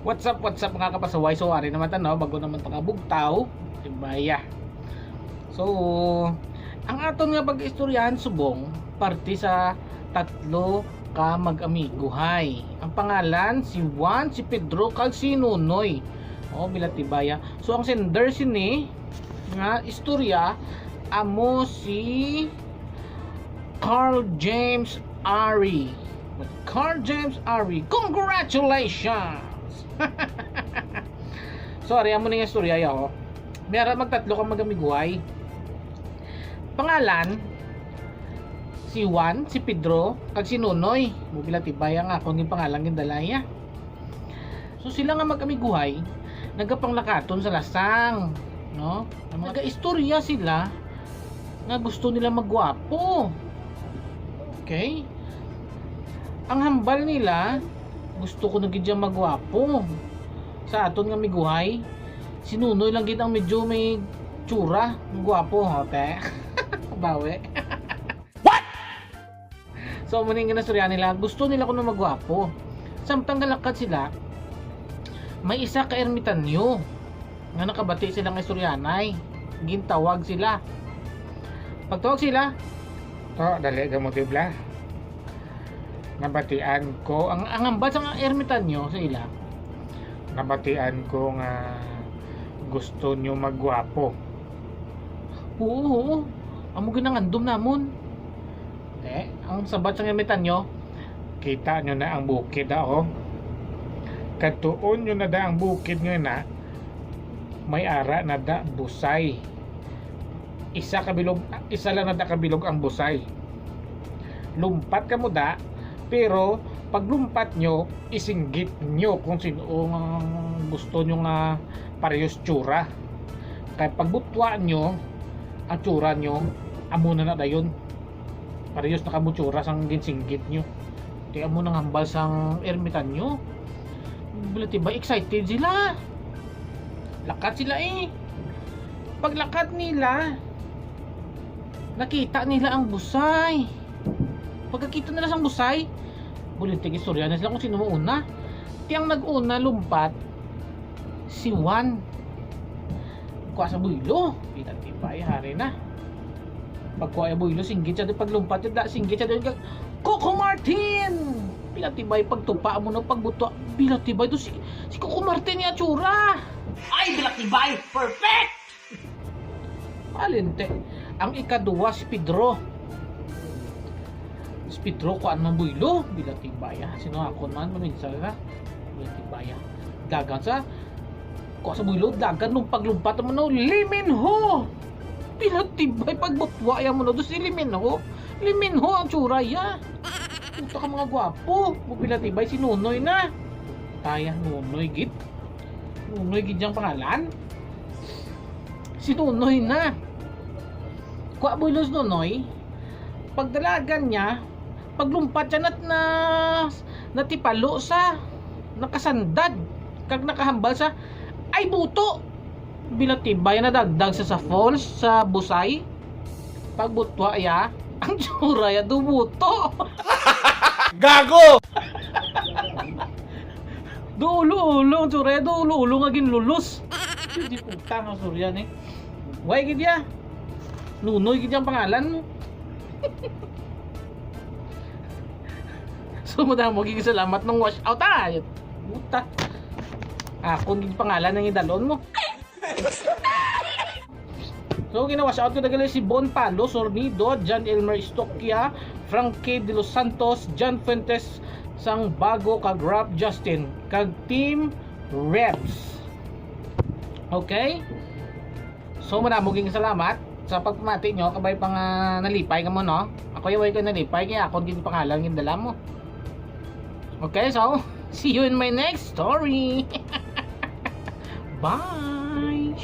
What's up mga kapasaway? So ari naman tanaw bago naman pangabugtaw tibaya. So ang aton nga pag-istoryahan subong parte sa tatlo ka mag-amiguhay. Ang pangalan si Juan, si Pedro, kag si Nunoy. Bila tibaya. So ang sender sini nga istorya amo si Carl James Ari. Carl James Ari, congratulations! Sorry, amo ning istorya yo. Meron magtatlo kang magamiguhay. Pangalan si Juan, si Pedro, kag si Nunoy. Mubila tibaya nga akong yung pangalan yung dalaya. So sila nga magamiguhay, nagapanglakaton sa lasang, no? Naga-istorya sila nga gusto nila magwapo. Okay? Ang hambal nila, gusto ko na gid magwapo. Sa aton nga miguhay, si Nunoy lang gid ang medyo may tsura, gwapo, hote. Bawi. What? So muning ginastorya nila, gusto nila ko na magwapo. Samtang galakad sila, may isa ka ermitanyo nga nakabati sila nga istoryanay. Gintawag sila. Pagtawag sila, to dali ga mo tibla. Nabatian ko ang hambal sa ermitanyo sa ila. Nabatian ko nga gusto nyo magwapo. Oo. Amo ginangandom namon. Ang sabat sa ermitanyo, kita nyo na ang bukid ako. Katuon nyo na da ang bukid nyo na may ara na da busay. Isa lang na da kabilog ang busay. Lumpat ka mo da, pero paglumpat nyo, isinggit nyo kung sino ang gusto nyo nga parehas tsura. Kaya pagbutwa nyo, ang tsura nyo, amo na dayon. Parehas na kamo tsura sang ginsinggit nyo. Kaya amo nang hambal sang ermitan nyo. Bulati ba excited sila? Lakat sila eh. Paglakad nila, nakita nila ang busay. Pagkakita nila sang busay, bulitig istorya na sila kung sino mo una. Tiyang nag-una lumpat si Juan. Kuha sa buylo, pinatibay hari na. Pagkuha sa buylo, singgit siya. Paglumpat siya, singgit siya doon. Coco Martin! Pinatibay pagtupa mo na pagbuto. Pinatibay to si Coco Martin niya tsura. Ay, pinatibay! Perfect! Alinte. Ang ikaduwa si Pedro. Si Pedro kuan man buylo, bila tibaya. Sino ako man maminsa ka? Bila tibaya. Dagan sa kuha sa buylo, dagan nung paglumpat mo no, Liminho. Bila tibay pagbutwa ya mo no, si Liminho. Liminho ang tsura ya. Puta ka mga gwapo. Bila tibay si Nunoy na. Taya Nunoy gid. Nunoy gid yang pangalan. Si Nunoy na. Kuha buylo si Nunoy. Pagdalagan niya, paglumpat siya natipalo sa nakasandad kag nakahambal sa ay buto. Bila tibay na dagdag sa falls sa busay. Pagbutwa ya, ang tsura ya buto. Gago! Dulo-ulo, tsura ya dulo-ulo nga ginlulos. Hindi putang ang surya ni. Way gid ya. Nunoy gid ang pangalan mo. So madamo gigi salamat ng wash out Buta. Kung gigi pangalan ng idalon mo. So gina-wash out ko dagali si Bon Palo, Sornido, John Elmer Stokia, Frankie de los Santos, John Fuentes sang bago kag Rap Justin kag Team Reps. Okay? So madamo gigi salamat sa pagpamati nyo, kabay pang nalipay ka mo, no? Ako yung way ko nalipay, kaya ako din pangalan yung dala mo. Okay, so, see you in my next story. Bye!